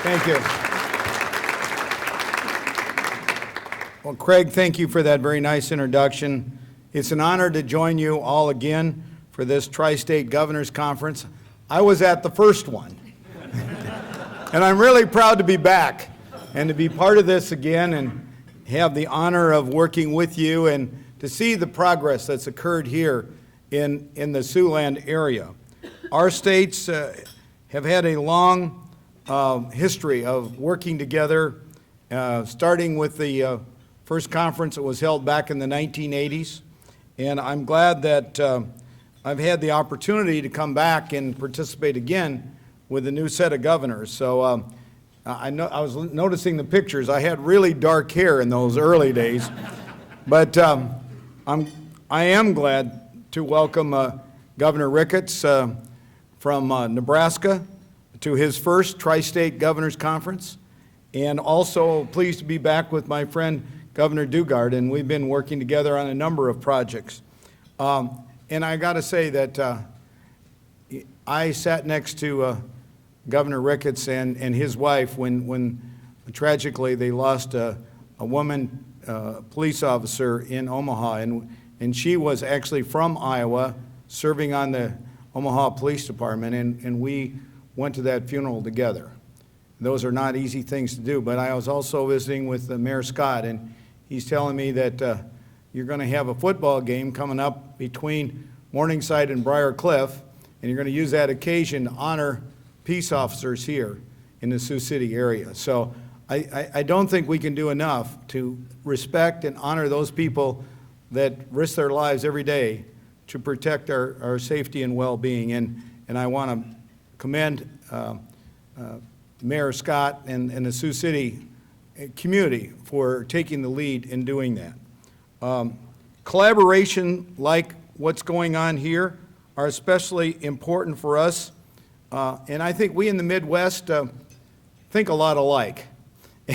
Thank you. Well, Craig, thank you for that very nice introduction. It's an honor to join you all again for this Tri-State Governors Conference. I was at the first one, and I'm really proud to be back and to be part of this again and have the honor of working with you and to see the progress that's occurred here in the Siouxland area. Our states have had a long history of working together, starting with the first conference that was held back in the 1980s. And I'm glad that I've had the opportunity to come back and participate again with a new set of governors. So I was noticing the pictures. I had really dark hair in those early days. But I am glad to welcome Governor Ricketts from Nebraska to his first Tri-State Governors Conference, and also pleased to be back with my friend Governor Dugard, and we've been working together on a number of projects. And I got to say that I sat next to Governor Ricketts and his wife when tragically they lost a woman police officer in Omaha, and she was actually from Iowa, serving on the Omaha Police Department, and we went to that funeral together. Those are not easy things to do, but I was also visiting with Mayor Scott, and he's telling me that you're going to have a football game coming up between Morningside and Briar Cliff, and you're going to use that occasion to honor peace officers here in the Sioux City area. So I don't think we can do enough to respect and honor those people that risk their lives every day to protect our safety and well-being. And I want to commend Mayor Scott and the Sioux City community for taking the lead in doing that. Collaboration like what's going on here are especially important for us. And I think we in the Midwest think a lot alike.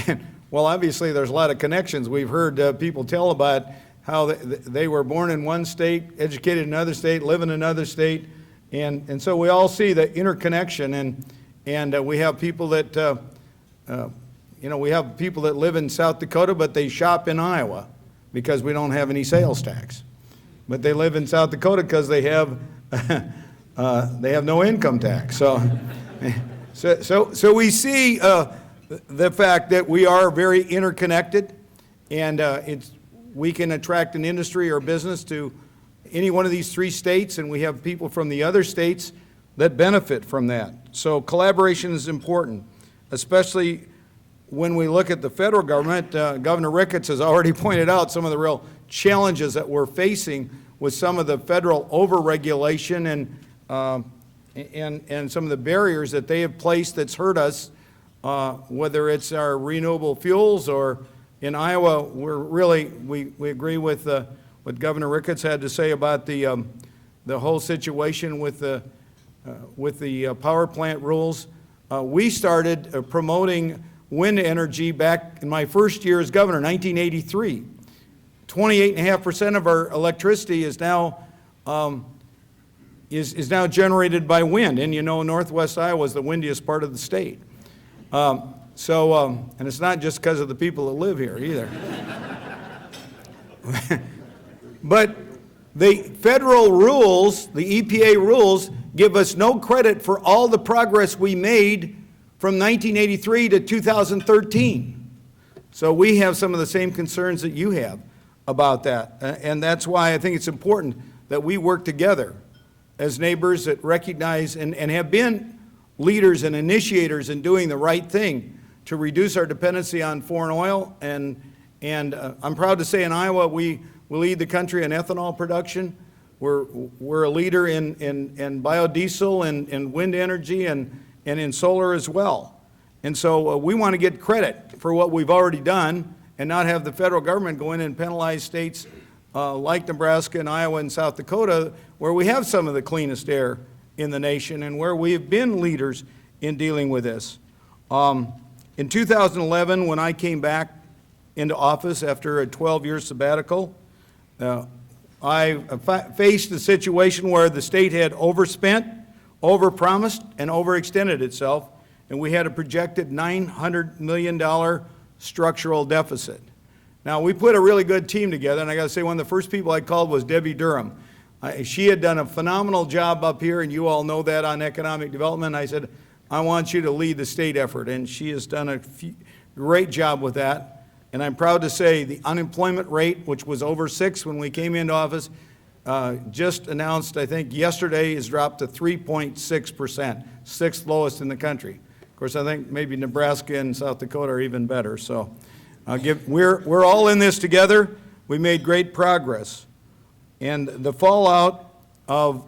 And, well, obviously there's a lot of connections. We've heard people tell about how they were born in one state, educated in another state, live in another state. And so we all see the interconnection, and we have people that, we have people that live in South Dakota, but they shop in Iowa because we don't have any sales tax. But they live in South Dakota because they have no income tax. So we see the fact that we are very interconnected, and we can attract an industry or business to any one of these three states, and we have people from the other states that benefit from that. So collaboration is important, especially when we look at the federal government. Governor Ricketts has already pointed out some of the real challenges that we're facing with some of the federal overregulation and some of the barriers that they have placed that's hurt us, whether it's our renewable fuels or in Iowa. We agree with what Governor Ricketts had to say about the whole situation with the power plant rules. We started promoting wind energy back in my first year as governor, 1983. 28.5% of our electricity is now generated by wind, and Northwest Iowa is the windiest part of the state. And it's not just because of the people that live here either. But the federal rules, the EPA rules, give us no credit for all the progress we made from 1983 to 2013. So we have some of the same concerns that you have about that. And that's why I think it's important that we work together as neighbors that recognize and have been leaders and initiators in doing the right thing to reduce our dependency on foreign oil. And I'm proud to say in Iowa we lead the country in ethanol production. We're a leader in biodiesel and wind energy and in solar as well. And so we want to get credit for what we've already done and not have the federal government go in and penalize states like Nebraska and Iowa and South Dakota, where we have some of the cleanest air in the nation and where we have been leaders in dealing with this. In 2011, when I came back into office after a 12-year sabbatical, I faced a situation where the state had overspent, overpromised, and overextended itself, and we had a projected $900 million structural deficit. Now, we put a really good team together, and I got to say, one of the first people I called was Debbie Durham. She had done a phenomenal job up here, and you all know that on economic development. I said, I want you to lead the state effort, and she has done a great job with that. And I'm proud to say the unemployment rate, which was over 6 when we came into office, just announced, I think yesterday, has dropped to 3.6%, 6th lowest in the country. Of course, I think maybe Nebraska and South Dakota are even better. So we're all in this together. We made great progress. And the fallout of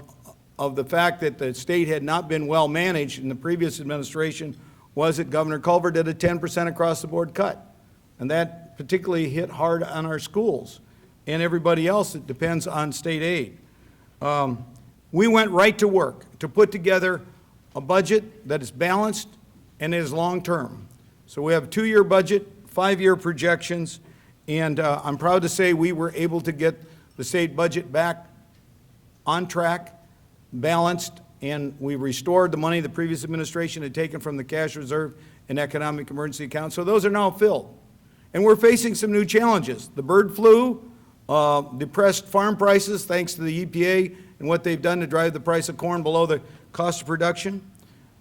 the fact that the state had not been well managed in the previous administration was that Governor Culver did a 10% across the board cut. And that particularly hit hard on our schools and everybody else that depends on state aid. We went right to work to put together a budget that is balanced and is long-term. So we have a 2-year budget, 5-year projections, and I'm proud to say we were able to get the state budget back on track, balanced, and we restored the money the previous administration had taken from the cash reserve and economic emergency account. So those are now filled. And we're facing some new challenges. The bird flu, depressed farm prices thanks to the EPA and what they've done to drive the price of corn below the cost of production.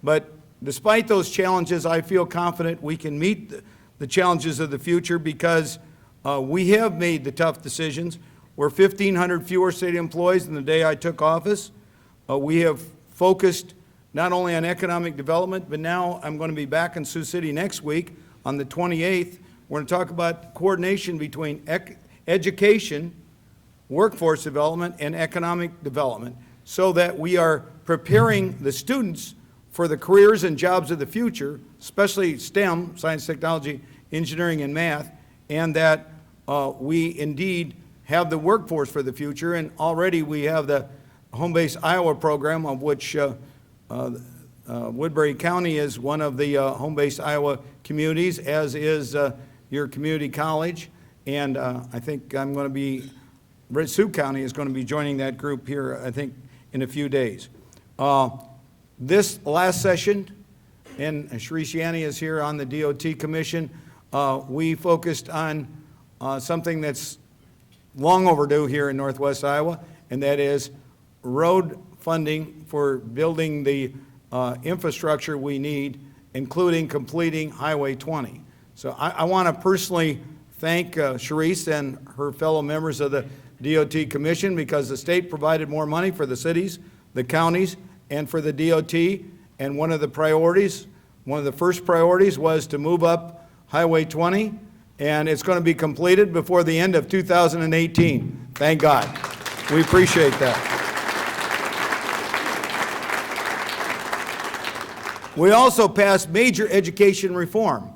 But despite those challenges, I feel confident we can meet the challenges of the future because we have made the tough decisions. We're 1,500 fewer state employees than the day I took office. We have focused not only on economic development, but now I'm going to be back in Sioux City next week on the 28th. We're going to talk about coordination between education, workforce development, and economic development so that we are preparing the students for the careers and jobs of the future, especially STEM, science, technology, engineering, and math, and that we indeed have the workforce for the future. And already we have the Home-Based Iowa program, of which Woodbury County is one of the Home-Based Iowa communities, as is your community college. And I think I'm going to be, Sioux County is going to be joining that group here, I think, in a few days. This last session, and Sharice Yanni is here on the DOT Commission, we focused on something that's long overdue here in Northwest Iowa, and that is road funding for building the infrastructure we need, including completing Highway 20. So I want to personally thank Sharice and her fellow members of the DOT Commission because the state provided more money for the cities, the counties, and for the DOT. And one of the first priorities was to move up Highway 20, and it's going to be completed before the end of 2018. Thank God. We appreciate that. We also passed major education reform,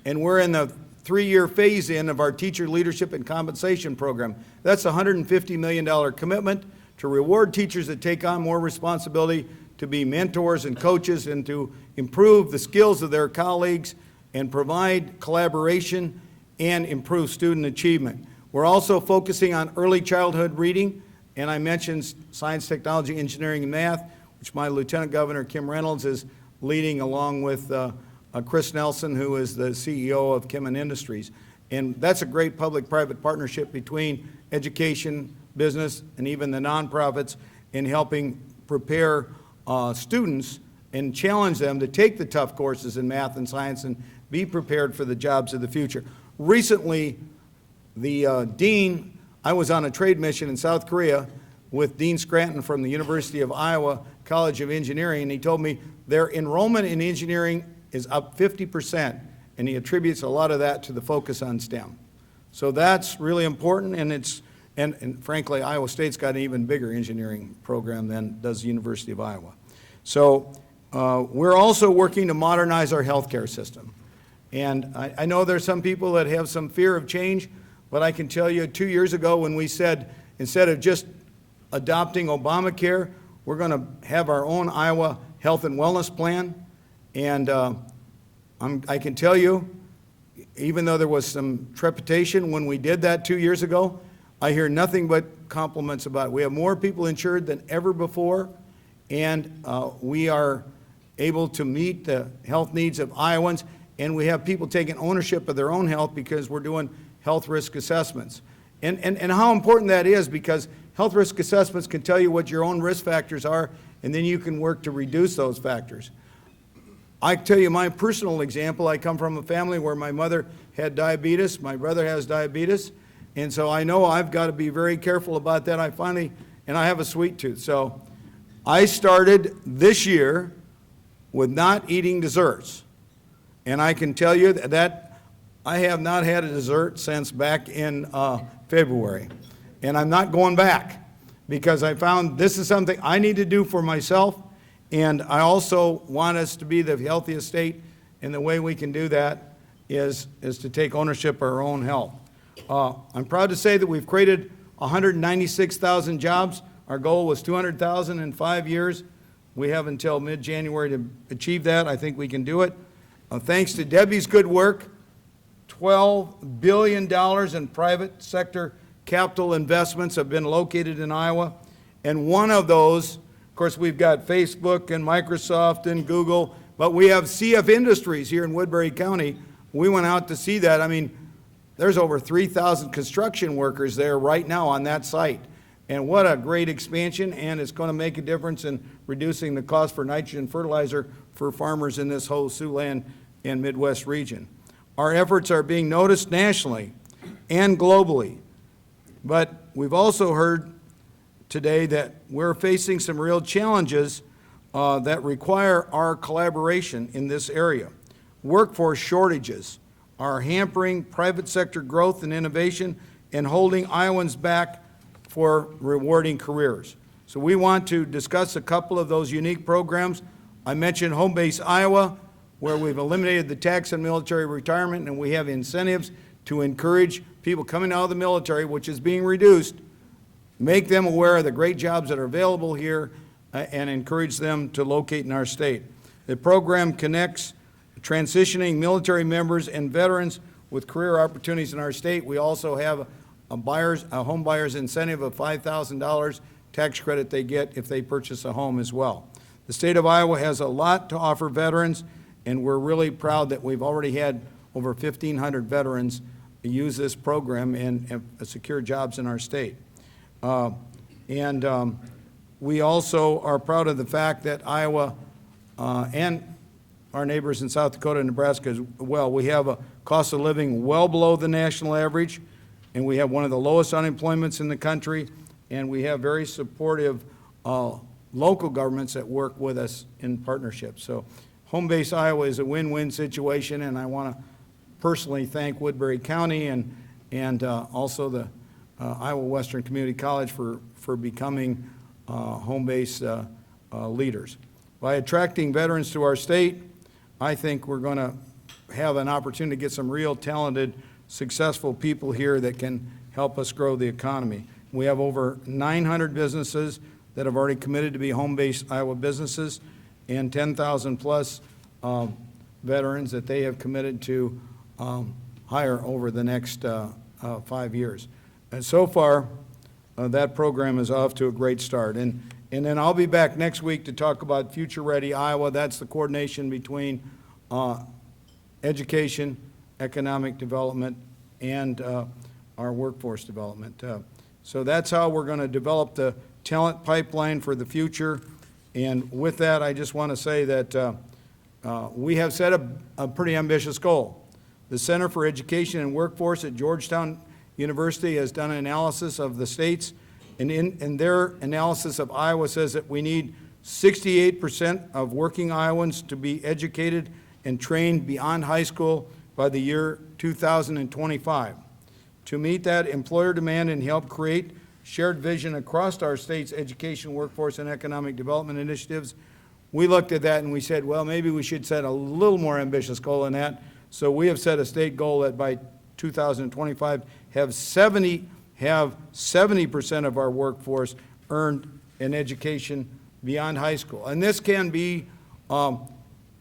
and we're in the 3-year phase-in of our teacher leadership and compensation program. That's a $150 million commitment to reward teachers that take on more responsibility, to be mentors and coaches, and to improve the skills of their colleagues and provide collaboration and improve student achievement. We're also focusing on early childhood reading, and I mentioned science, technology, engineering, and math, which my Lieutenant Governor Kim Reynolds is leading along with Chris Nelson, who is the CEO of Kim Industries. And that's a great public-private partnership between education, business, and even the nonprofits in helping prepare students and challenge them to take the tough courses in math and science and be prepared for the jobs of the future. Recently, the dean, I was on a trade mission in South Korea with Dean Scranton from the University of Iowa College of Engineering, and he told me their enrollment in engineering is up 50%, and he attributes a lot of that to the focus on STEM. So that's really important, and frankly, Iowa State's got an even bigger engineering program than does the University of Iowa. So we're also working to modernize our healthcare system. And I know there's some people that have some fear of change, but I can tell you 2 years ago when we said, instead of just adopting Obamacare, we're going to have our own Iowa health and wellness plan. And I can tell you, even though there was some trepidation when we did that 2 years ago, I hear nothing but compliments about it. We have more people insured than ever before, and we are able to meet the health needs of Iowans, and we have people taking ownership of their own health because we're doing health risk assessments. And how important that is, because health risk assessments can tell you what your own risk factors are, and then you can work to reduce those factors. I tell you my personal example. I come from a family where my mother had diabetes, my brother has diabetes, and so I know I've got to be very careful about that. And I have a sweet tooth. So I started this year with not eating desserts. And I can tell you that I have not had a dessert since back in February. And I'm not going back, because I found this is something I need to do for myself. And I also want us to be the healthiest state, and the way we can do that is to take ownership of our own health. I'm proud to say that we've created 196,000 jobs. Our goal was 200,000 in 5 years. We have until mid-January to achieve that. I think we can do it. Thanks to Debbie's good work, $12 billion in private sector capital investments have been located in Iowa. And one of those, of course, we've got Facebook and Microsoft and Google, but we have CF Industries here in Woodbury County. We went out to see that. I mean, there's over 3,000 construction workers there right now on that site. And what a great expansion, and it's going to make a difference in reducing the cost for nitrogen fertilizer for farmers in this whole Siouxland and Midwest region. Our efforts are being noticed nationally and globally, but we've also heard today that we're facing some real challenges that require our collaboration in this area. Workforce shortages are hampering private sector growth and innovation and holding Iowans back for rewarding careers. So we want to discuss a couple of those unique programs. I mentioned Home Base Iowa, where we've eliminated the tax on military retirement, and we have incentives to encourage people coming out of the military, which is being reduced, make them aware of the great jobs that are available here, and encourage them to locate in our state. The program connects transitioning military members and veterans with career opportunities in our state. We also have a home buyer's incentive of $5,000 tax credit they get if they purchase a home as well. The state of Iowa has a lot to offer veterans, and we're really proud that we've already had over 1,500 veterans use this program and secure jobs in our state. We also are proud of the fact that Iowa and our neighbors in South Dakota and Nebraska as well, we have a cost of living well below the national average, and we have one of the lowest unemployments in the country, and we have very supportive local governments that work with us in partnership. So Home Base Iowa is a win-win situation, and I want to personally thank Woodbury County and also the Iowa Western Community College for becoming home base leaders. By attracting veterans to our state, I think we're going to have an opportunity to get some real talented, successful people here that can help us grow the economy. We have over 900 businesses that have already committed to be home-based Iowa businesses, and 10,000 plus veterans that they have committed to hire over the next 5 years. And so far, that program is off to a great start. And then I'll be back next week to talk about Future Ready Iowa. That's the coordination between education, economic development, and our workforce development. So that's how we're going to develop the talent pipeline for the future. And with that, I just want to say that we have set a pretty ambitious goal. The Center for Education and Workforce at Georgetown University has done an analysis of the states, and in their analysis of Iowa says that we need 68% of working Iowans to be educated and trained beyond high school by the year 2025. To meet that employer demand and help create shared vision across our state's education, workforce, and economic development initiatives, we looked at that and we said, well, maybe we should set a little more ambitious goal than that. So we have set a state goal that by 2025 have 70% of our workforce earned an education beyond high school. And this can be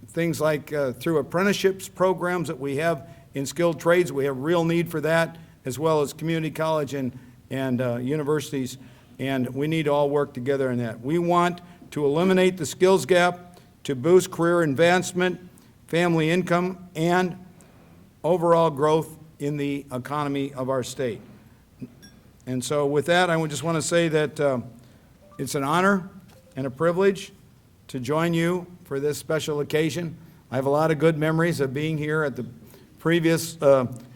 things like through apprenticeships programs that we have in skilled trades. We have real need for that, as well as community college and universities, and we need to all work together in that. We want to eliminate the skills gap, to boost career advancement, family income, and overall growth in the economy of our state. And so with that, I just want to say that it's an honor and a privilege to join you for this special occasion. I have a lot of good memories of being here at the previous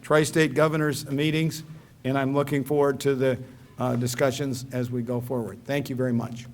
Tri-State Governors meetings, and I'm looking forward to the discussions as we go forward. Thank you very much.